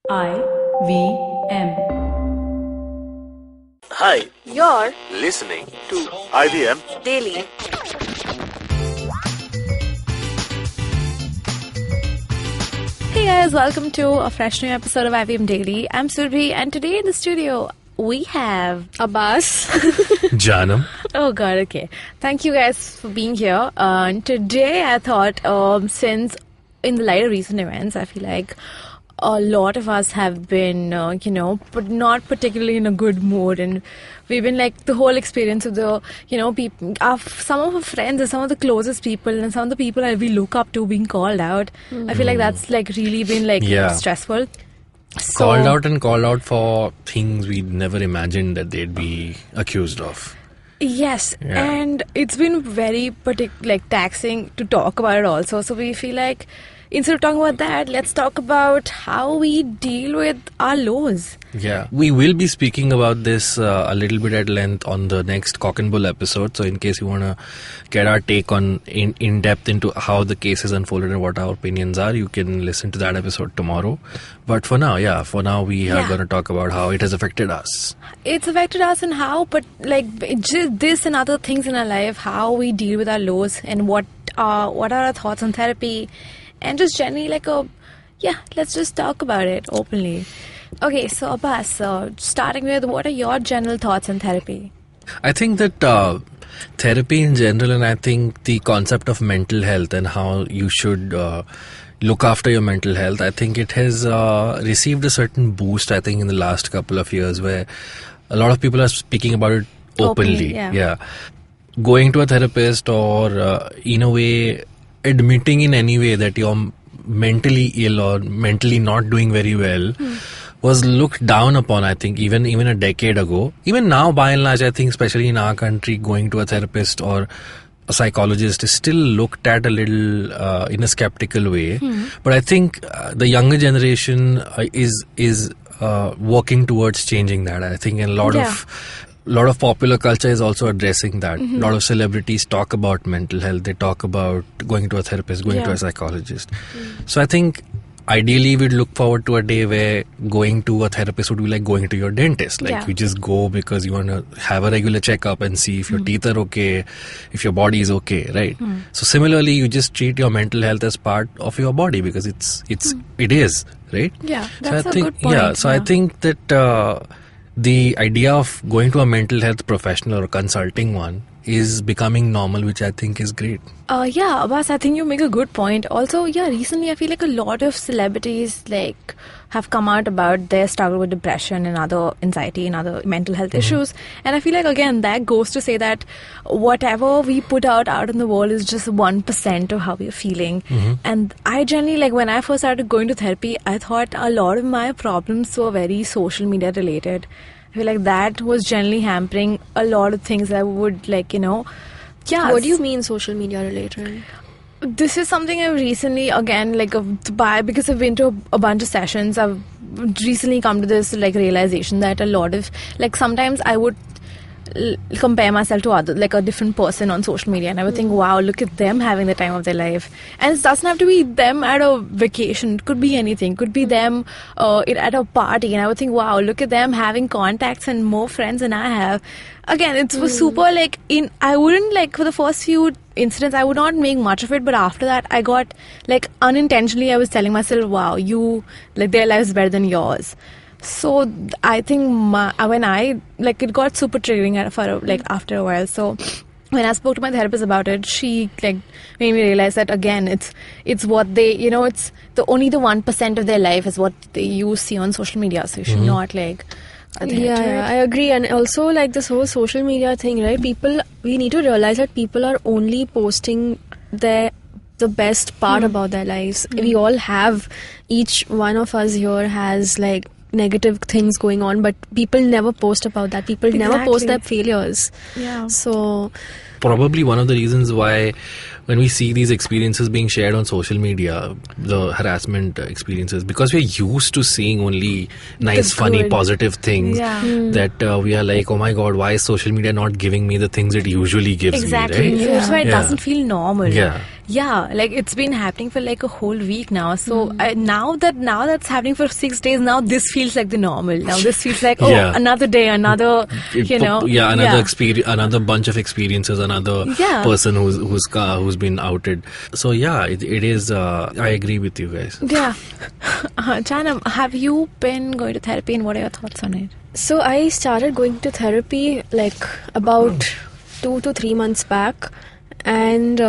IVM. Hi, You're listening to IVM Daily. Hey guys, welcome to a fresh new episode of IVM Daily. I'm Surbhi, and today in the studio we have Abbas. Janam. Oh god, okay. Thank you guys for being here. Today I thought, since in the light of recent events, I feel like a lot of us have been, but not particularly in a good mood, and we've been like the whole experience of the, people, some of our friends and some of the closest people and some of the people that we look up to being called out. I feel like that's like really been like stressful. Called out for things we never imagined that they'd be accused of. Yes, Yeah. and it's been very taxing to talk about it also. So we feel like instead of talking about that, let's talk about how we deal with our lows. Yeah. We will be speaking about this a little bit at length on the next Cock and Bull episode. So in case you want to get our take on in depth into how the case has unfolded and what our opinions are, you can listen to that episode tomorrow. But for now, we are going to talk about how it has affected us. It's affected us and how, but like just this and other things in our life, how we deal with our lows and what are our thoughts on therapy, and just generally let's just talk about it openly. Okay, so Abbas, starting with, what are your general thoughts on therapy? I think that therapy in general, and I think the concept of mental health and how you should look after your mental health, I think it has received a certain boost, I think, in the last couple of years, where a lot of people are speaking about it openly. Yeah. Going to a therapist or in a way admitting in any way that you're mentally ill or mentally not doing very well was looked down upon, I think, even a decade ago. Even now, by and large, I think, especially in our country, going to a therapist or a psychologist is still looked at a little in a skeptical way. But I think the younger generation is working towards changing that. I think a lot of popular culture is also addressing that. A lot of celebrities talk about mental health. They talk about going to a therapist, going to a psychologist. So I think ideally we'd look forward to a day where going to a therapist would be like going to your dentist. Like you just go because you want to have a regular checkup and see if your teeth are okay, if your body is okay, right? So similarly, you just treat your mental health as part of your body because it is, right? Yeah, So that's I think, a good point. So I think that the idea of going to a mental health professional or consulting one is becoming normal, which I think is great. Abbas, I think you make a good point. Also, recently I feel like a lot of celebrities have come out about their struggle with depression and other anxiety and other mental health issues. And I feel like, again, that goes to say that whatever we put out in the world is just 1% of how we're feeling. And I generally, when I first started going to therapy, I thought a lot of my problems were very social media related. I feel like that was generally hampering a lot of things I would What do you mean social media related? This is something I've recently, again, because I've been to a bunch of sessions, I've recently come to this realization that a lot of, sometimes I would compare myself to a different person on social media, and I would think, wow, look at them having the time of their life. And it doesn't have to be them at a vacation. It could be anything. It could be them at a party, and I would think, wow, look at them having contacts and more friends than I have. Again, it was super I wouldn't for the first few incidents, I would not make much of it, but after that I got unintentionally I was telling myself, wow, you their life is better than yours. So I think when I it got super triggering after a while. So when I spoke to my therapist about it, she made me realize that, again, it's what they it's only the 1% of their life is what you see on social media. So you should not I agree. And also this whole social media thing, right? We need to realize that people are only posting the best part about their lives. We all have, each one of us here has negative things going on, but people never post about that. People never post their failures. So Probably one of the reasons why when we see these experiences being shared on social media, the harassment experiences, because we're used to seeing only nice, funny, positive things, that we are like, oh my god, why is social media not giving me the things it usually gives me, right? That's why it doesn't feel normal. yeah, like it's been happening for like a whole week now. So now that's happening for 6 days. Now this feels like the normal. Now this feels like another day, another another experience, another bunch of experiences, another person who's been outed. So yeah, it is. I agree with you guys. Yeah, Janam, have you been going to therapy, and what are your thoughts on it? So I started going to therapy like about 2 to 3 months back, and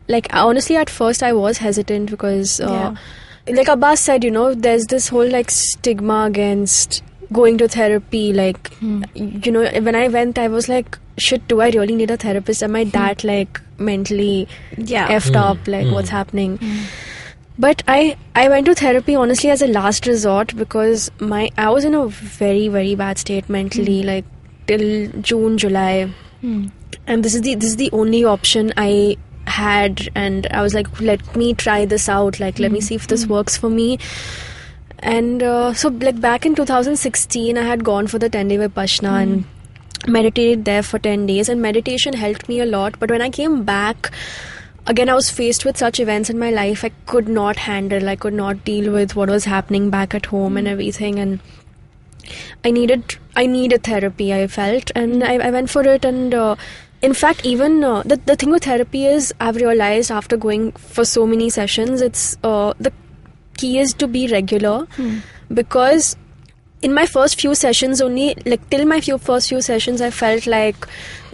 like honestly at first I was hesitant because like Abbas said, there's this whole like stigma against going to therapy. Like when I went, I was like, shit, do I really need a therapist? Am I that like mentally effed up? Like what's happening? But I went to therapy honestly as a last resort because I was in a very, very bad state mentally, like till June, July. And this is the only option I had, and I was like, let me try this out, like let me see if this works for me. And so like back in 2016 I had gone for the 10-day Vipassana and meditated there for 10 days, and meditation helped me a lot. But when I came back again, I was faced with such events in my life I could not handle. I could not deal with what was happening back at home and everything, and I needed therapy, I felt, and I went for it. And in fact, even the thing with therapy is, I've realized after going for so many sessions, it's the key is to be regular, because in my first few sessions only, like till my first few sessions, I felt like,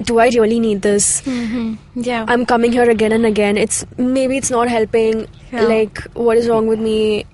do I really need this? Yeah, I'm coming here again and again. Maybe it's not helping. Like, what is wrong with me?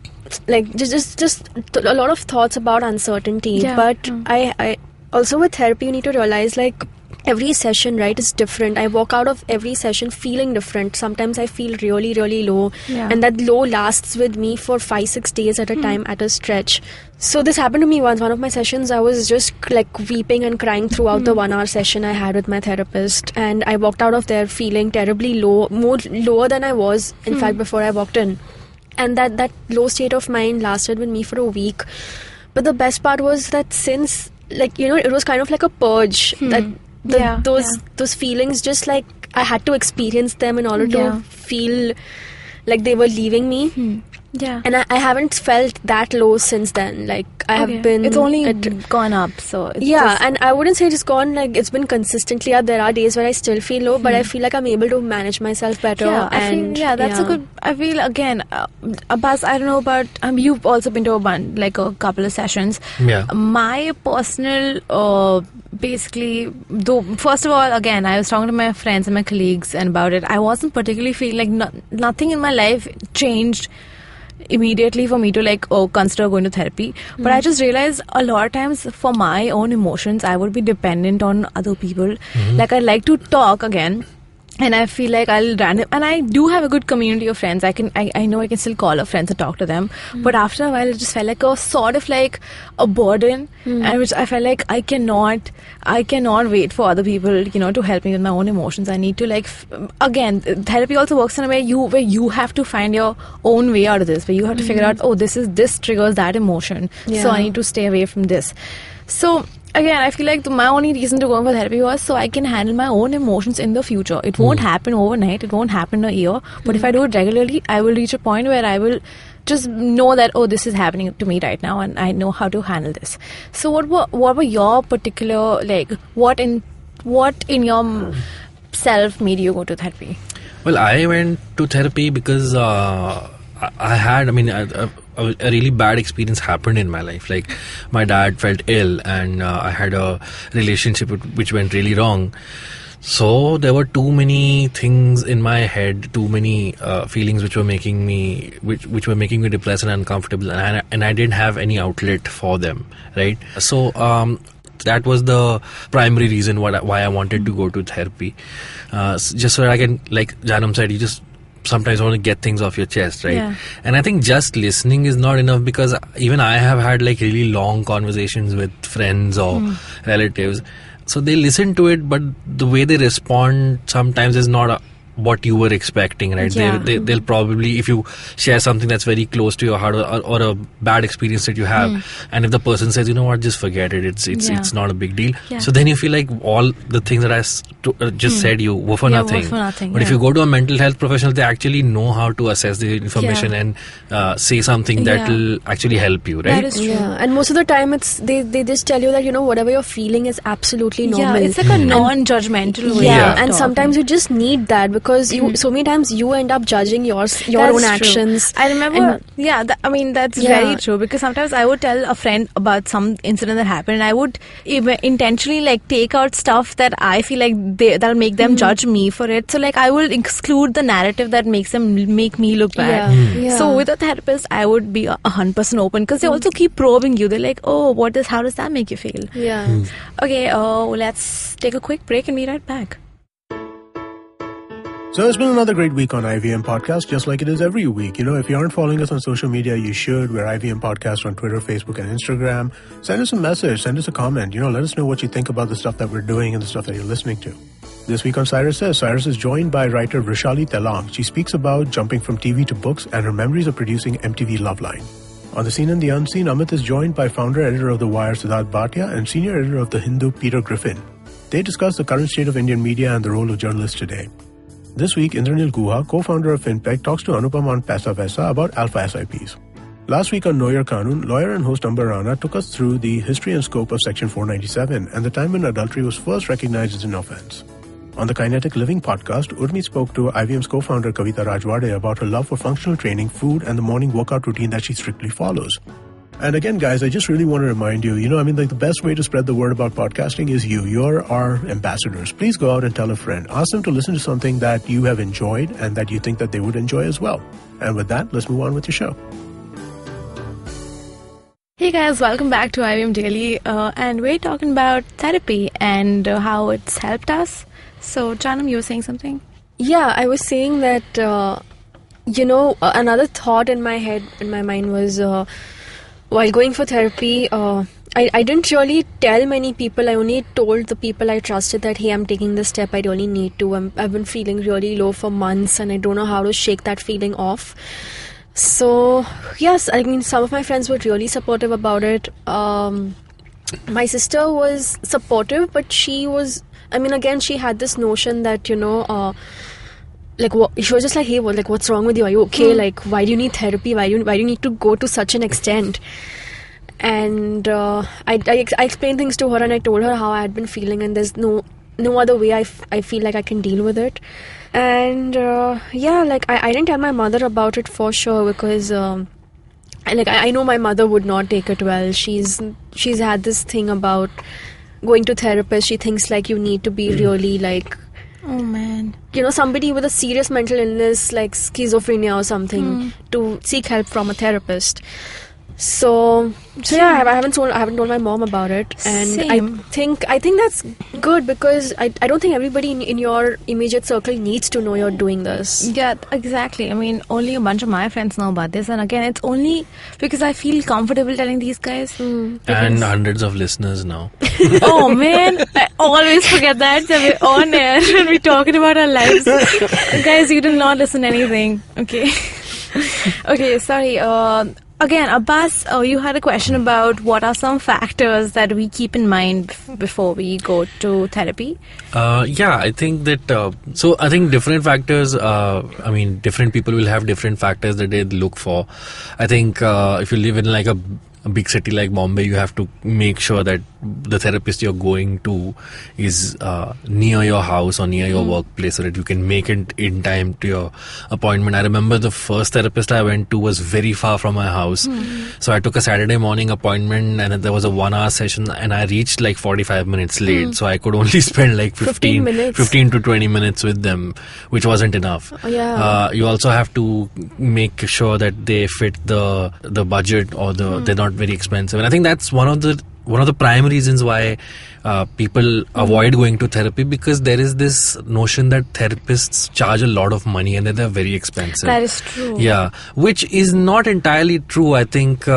Like just a lot of thoughts about uncertainty. But I also with therapy, you need to realize like every session, right, is different. I walk out of every session feeling different. Sometimes I feel really, really low, and that low lasts with me for 5-6 days at a time, at a stretch. So this happened to me once. One of my sessions, I was just like weeping and crying throughout the 1 hour session I had with my therapist, and I walked out of there feeling terribly low, more lower than I was in fact before I walked in. And that low state of mind lasted with me for a week. But the best part was that since, like, it was kind of like a purge, that those feelings, just like I had to experience them in order to feel like they were leaving me. And I haven't felt that low since then. Like I have been, it's only gone up. So it's and I wouldn't say it's gone, like it's been consistently up. There are days where I still feel low, but I feel like I'm able to manage myself better. That's a good. I feel again, Abbas, I don't know about you've also been to a couple of sessions. My personal basically, though, first of all, again, I was talking to my friends and my colleagues and about it. I wasn't particularly feeling like nothing in my life changed immediately for me to like consider going to therapy. But I just realized a lot of times for my own emotions I would be dependent on other people. Like I like to talk again, and I feel like I'll random, and I do have a good community of friends. I know I can still call up friends and talk to them. But after a while, it just felt like a sort of like a burden, and which I felt like I cannot wait for other people, to help me with my own emotions. I need to like again, therapy also works in a way where you have to find your own way out of this, where you have to figure out, this triggers that emotion, so I need to stay away from this. So again, I feel like my only reason to go for therapy was so I can handle my own emotions in the future. It won't happen overnight. It won't happen in a year. But if I do it regularly, I will reach a point where I will just know that, this is happening to me right now, and I know how to handle this. So what were your particular, like, what in your self made you go to therapy? Well, I went to therapy because I had a really bad experience happened in my life. Like my dad felt ill, and I had a relationship which went really wrong. So there were too many things in my head, too many feelings which were making me depressed and uncomfortable, and I didn't have any outlet for them, right? So that was the primary reason why I wanted to go to therapy, just so I can, like Janam said, you just sometimes want to get things off your chest, right? And I think just listening is not enough, because even I have had like really long conversations with friends or relatives. So they listen to it, but the way they respond sometimes is not what you were expecting, right? Yeah. They'll probably, if you share something that's very close to your heart, or a bad experience that you have, and if the person says, you know what, just forget it, it's not a big deal. Yeah. So then you feel like all the things that I just said you were for nothing. Were for nothing. But if you go to a mental health professional, they actually know how to assess the information and say something that will actually help you, right? That is true. Yeah, and most of the time they just tell you that, you know, whatever you're feeling is absolutely normal. Yeah, it's like a non-judgmental way. Yeah, of and talking. sometimes you just need that, because you so many times you end up judging your That's own true. actions. I remember, that's Yeah. very true, because sometimes I would tell a friend about some incident that happened, and I would intentionally like take out stuff that I feel like that'll make them judge me for it. So like I will exclude the narrative that makes me look bad. Yeah. So with a therapist, I would be 100% open, because they also keep probing you. They're like, oh, how does that make you feel? Yeah. Okay, let's take a quick break and be right back. So it's been another great week on IVM Podcast, just like it is every week. You know, if you aren't following us on social media, you should. We're IVM Podcast on Twitter, Facebook, and Instagram. Send us a message, send us a comment. You know, let us know what you think about the stuff that we're doing and the stuff that you're listening to. This week on Cyrus Says, Cyrus is joined by writer Vrishali Telang. She speaks about jumping from TV to books and her memories of producing MTV Loveline. On the Scene and the Unseen, Amit is joined by founder-editor of The Wire, Siddharth Bhatia, and senior editor of The Hindu, Peter Griffin. They discuss the current state of Indian media and the role of journalists today. This week, Indranil Guha, co-founder of FinPech, talks to Anupam on Paisa Vaisa about alpha SIPs. Last week on Know Your Kanun, lawyer and host Amber Rana took us through the history and scope of Section 497 and the time when adultery was first recognized as an offense. On the Kinetic Living podcast, Urmi spoke to IVM's co-founder Kavita Rajwade about her love for functional training, food, and the morning workout routine that she strictly follows. And again, guys, I just really want to remind you, the best way to spread the word about podcasting is you. You're our ambassadors. Please go out and tell a friend. Ask them to listen to something that you have enjoyed and that you think that they would enjoy as well. And with that, let's move on with the show. Hey guys, welcome back to IVM Daily, and we're talking about therapy and how it's helped us. So, Janam, you were saying something? Yeah, I was saying that, another thought in my mind was, while going for therapy, I didn't really tell many people. I only told the people I trusted that, hey, I'm taking this step. I really need to. I've been feeling really low for months, and I don't know how to shake that feeling off. So, yes, some of my friends were really supportive about it. My sister was supportive, but she was... she had this notion that, she was just like, hey, what's wrong with you? Are you okay? Like, why do you need therapy? Why do you need to go to such an extent? And I explained things to her, and I told her how I had been feeling, and there's no other way I feel like I can deal with it. And I didn't tell my mother about it for sure, because I know my mother would not take it well. She's had this thing about going to therapists. She thinks like you need to be really like, oh man, somebody with a serious mental illness like schizophrenia or something to seek help from a therapist. So yeah, I haven't told my mom about it, and Same. I think that's good, because I don't think everybody in your immediate circle needs to know you're doing this. Yeah, exactly. Only a bunch of my friends know about this, and again, it's only because I feel comfortable telling these guys. And hundreds of listeners now. Oh man, I always forget that we're on air and we're talking about our lives. Guys, you do not listen to anything. Okay. Okay, sorry. Again, Abbas, you had a question about what are some factors that we keep in mind before we go to therapy? I think that, I think different factors, different people will have different factors that they look for. I think if you live in like a big city like Bombay, you have to make sure that the therapist you're going to is near your house or near your workplace, so that you can make it in time to your appointment. I remember the first therapist I went to was very far from my house. So I took a Saturday morning appointment, and there was a 1 hour session, and I reached like 45 minutes late. So I could only spend like 15 to 20 minutes with them, which wasn't enough. You also have to make sure that they fit the budget, or they're not very expensive. And I think that's one of the prime reasons why people avoid going to therapy, because there is this notion that therapists charge a lot of money and that they're very expensive. That is true. Yeah, which is not entirely true. I think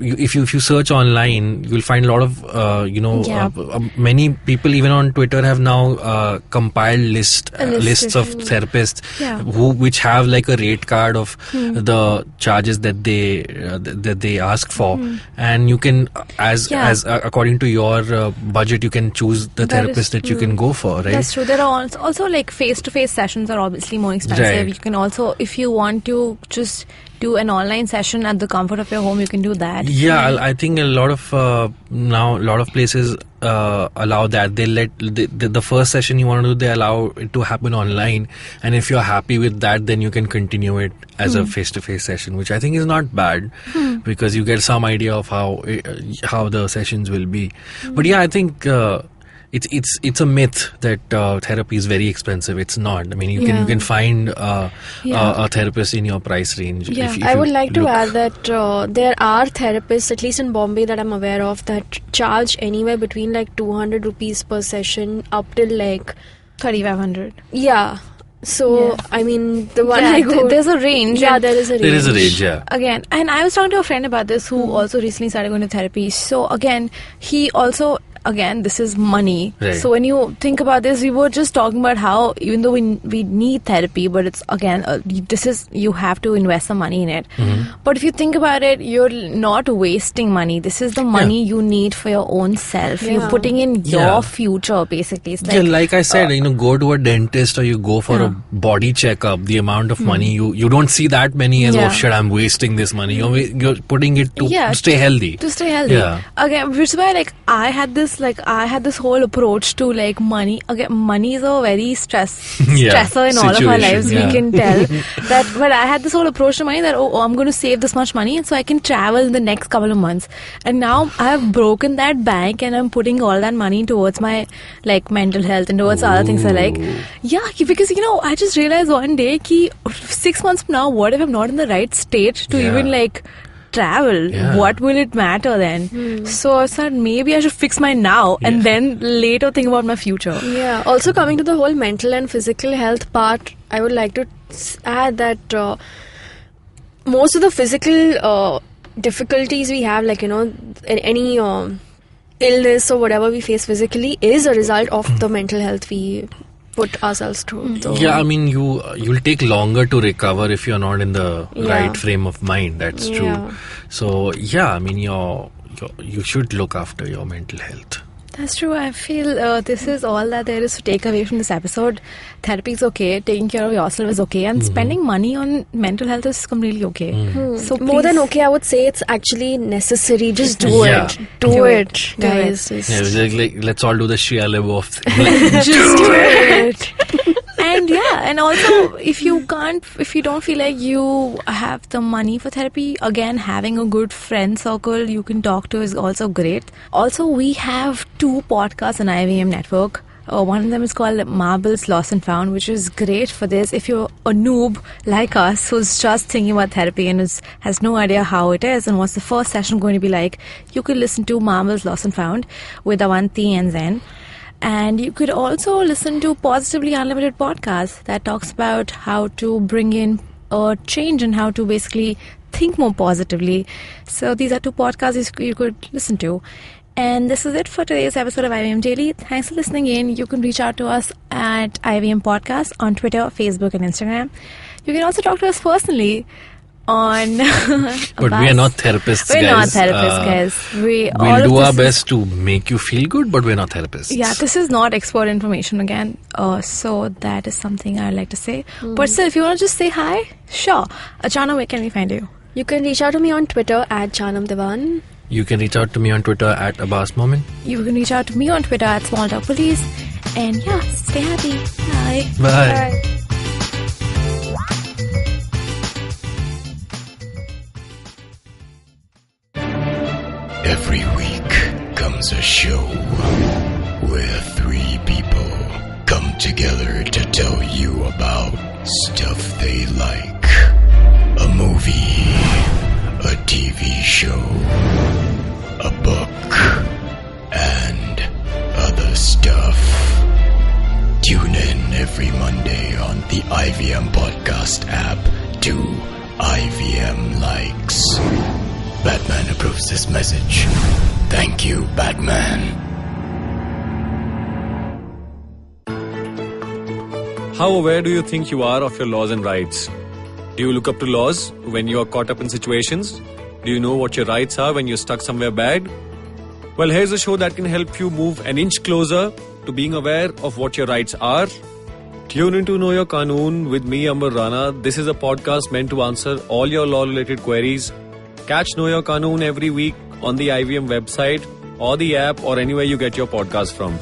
if you search online, you'll find a lot of many people even on Twitter have now compiled lists of therapists which have like a rate card of the charges that they ask for, and you can as according to your budget, you can choose the therapist that you can go for, right? That's true. There are also like face-to-face sessions are obviously more expensive. Right. You can also, if you want to just do an online session at the comfort of your home, you can do that. Yeah, I think a lot of places allow that. They let the first session you want to do, they allow it to happen online, and if you're happy with that, then you can continue it as a face-to-face session, which I think is not bad because you get some idea of how the sessions will be. But yeah, I think it's a myth that therapy is very expensive. It's not. I mean, you can find a therapist in your price range. Yeah, if I would you like to look. add that there are therapists, at least in Bombay, that I'm aware of, that charge anywhere between like 200 rupees per session up till like 3,500. Yeah. So, I mean, the one I go... There's a range. Yeah, there is a range. There is a range, yeah. Again, and I was talking to a friend about this who also recently started going to therapy. So, again, he also... Again, this is money. Right. So when you think about this, we were just talking about how even though we need therapy, but it's again you have to invest some money in it. But if you think about it, you're not wasting money. This is the money you need for your own self. Yeah. You're putting in your future, basically. It's like I said, go to a dentist or you go for a body checkup. The amount of money you don't see that many as oh shit, I'm wasting this money. You're putting it to stay healthy. To stay healthy. Yeah. Again, which is why I had this whole approach to like money. Again, money is a very stressor in all of our lives. Yeah. We can tell that. But I had this whole approach to money that I'm going to save this much money, and so I can travel in the next couple of months. And now I have broken that bank, and I'm putting all that money towards my like mental health and towards other things I like. Yeah, because I just realized one day, 6 months from now, what if I'm not in the right state to even like travel? What will it matter then? So I said maybe I should fix mine now and then later think about my future. Yeah. Also, coming to the whole mental and physical health part, I would like to add that most of the physical difficulties we have, like any illness or whatever we face physically, is a result of the mental health we put ourselves through. So, I mean, you'll take longer to recover if you're not in the right frame of mind. That's true. So I mean, you should look after your mental health. That's true. I feel this is all that there is to take away from this episode. Therapy is okay. Taking care of yourself is okay. And spending money on mental health is completely okay. So more than okay, I would say it's actually necessary. Just do it. Do it, guys. Like, let's all do the Shia LaBeouf thing. Just do it. And also if you don't feel like you have the money for therapy, again, having a good friend circle you can talk to is also great. Also, we have 2 podcasts on IVM network. One of them is called Marbles Lost and Found, which is great for this. If you're a noob like us who's just thinking about therapy and has no idea how it is and what's the first session going to be like, you could listen to Marbles Lost and Found with Avanti and Zen. And you could also listen to Positively Unlimited podcast that talks about how to bring in a change and how to basically think more positively. So these are 2 podcasts you could listen to. And this is it for today's episode of IVM Daily. Thanks for listening in. You can reach out to us at IVM Podcast on Twitter, Facebook, and Instagram. You can also talk to us personally on... But we are not therapists, We're guys. not therapists, guys. We'll do our best to make you feel good, but we're not therapists. Yeah, this is not expert information again. So that is something I'd like to say. But still, if you want to just say hi, sure. Achana, where can we find you? You can reach out to me on Twitter at Chanam Devan. You can reach out to me on Twitter at Abbas Momin. You can reach out to me on Twitter at Small Talk Police. And stay happy. Bye. Bye. Every week comes a show where 3 people come together to tell you about stuff they like. A movie, a TV show, a book, and other stuff. Tune in every Monday on the IVM Podcast app to IVM Likes. Batman approves this message. Thank you, Batman. How aware do you think you are of your laws and rights? Do you look up to laws when you are caught up in situations? Do you know what your rights are when you're stuck somewhere bad? Well, here's a show that can help you move an inch closer to being aware of what your rights are. Tune into Know Your Qanoon with me, Amber Rana. This is a podcast meant to answer all your law-related queries. Catch Know Your Qanoon every week on the IVM website or the app or anywhere you get your podcast from.